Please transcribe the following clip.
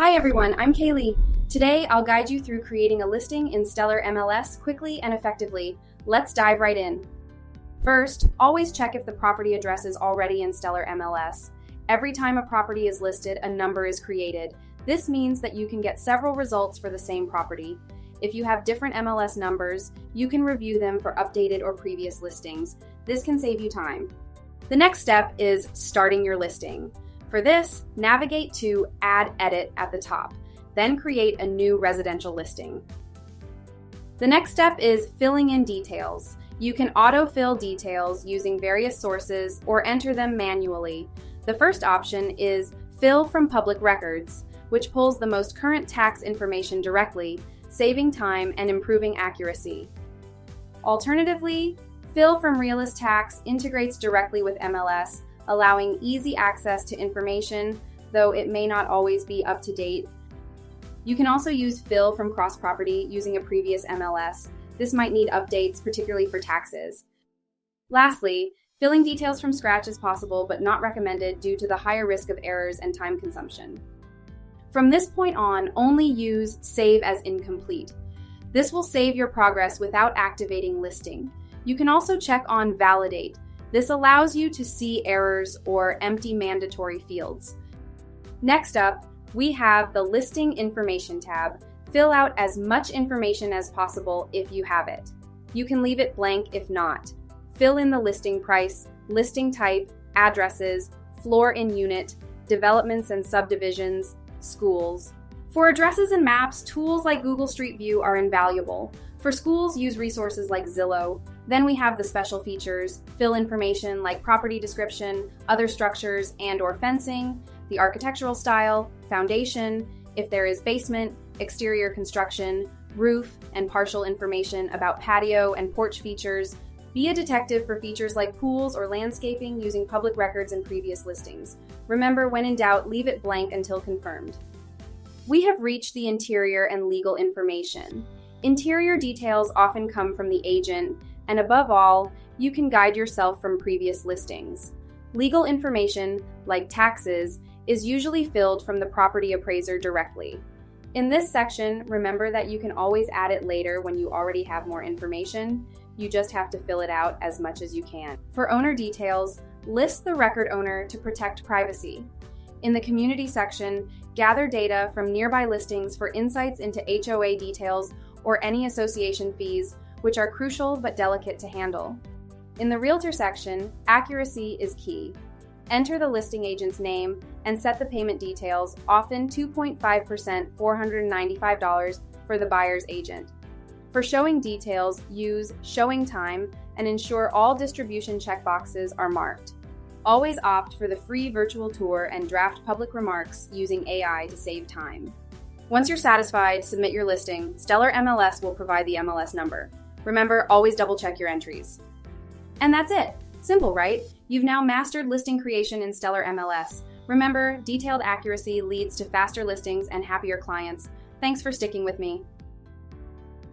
Hi everyone, I'm Kaley. Today I'll guide you through creating a listing in Stellar MLS quickly and effectively. Let's dive right in. First, always check if the property address is already in Stellar MLS. Every time a property is listed, a number is created. This means that you can get several results for the same property. If you have different MLS numbers, you can review them for updated or previous listings. This can save you time. The next step is starting your listing. For this, navigate to Add Edit at the top, then create a new residential listing. The next step is filling in details. You can autofill details using various sources or enter them manually. The first option is Fill from Public Records, which pulls the most current tax information directly, saving time and improving accuracy. Alternatively, Fill from Realist Tax integrates directly with MLS, allowing easy access to information, though it may not always be up to date. You can also use Fill from Cross Property using a previous MLS. This might need updates, particularly for taxes. Lastly, filling details from scratch is possible but not recommended due to the higher risk of errors and time consumption. From this point on, only use Save as Incomplete. This will save your progress without activating listing. You can also check on Validate. This allows you to see errors or empty mandatory fields. Next up, we have the Listing Information tab. Fill out as much information as possible if you have it. You can leave it blank if not. Fill in the listing price, listing type, addresses, floor and unit, developments and subdivisions, schools. For addresses and maps, tools like Google Street View are invaluable. For schools, use resources like Zillow. Then we have the special features, fill information like property description, other structures and/or fencing, the architectural style, foundation, if there is basement, exterior construction, roof, and partial information about patio and porch features. Be a detective for features like pools or landscaping using public records and previous listings. Remember, when in doubt, leave it blank until confirmed. We have reached the interior and legal information. Interior details often come from the agent, and above all, you can guide yourself from previous listings. Legal information, like taxes, is usually filled from the property appraiser directly. In this section, remember that you can always add it later when you already have more information. You just have to fill it out as much as you can. For owner details, list the record owner to protect privacy. In the community section, gather data from nearby listings for insights into HOA details or any association fees, which are crucial but delicate to handle. In the realtor section, accuracy is key. Enter the listing agent's name and set the payment details, often 2.5% $495 for the buyer's agent. For showing details, use showing time and ensure all distribution checkboxes are marked. Always opt for the free virtual tour and draft public remarks using AI to save time. Once you're satisfied, submit your listing. Stellar MLS will provide the MLS number. Remember, always double check your entries. And that's it. Simple, right? You've now mastered listing creation in Stellar MLS. Remember, detailed accuracy leads to faster listings and happier clients. Thanks for sticking with me.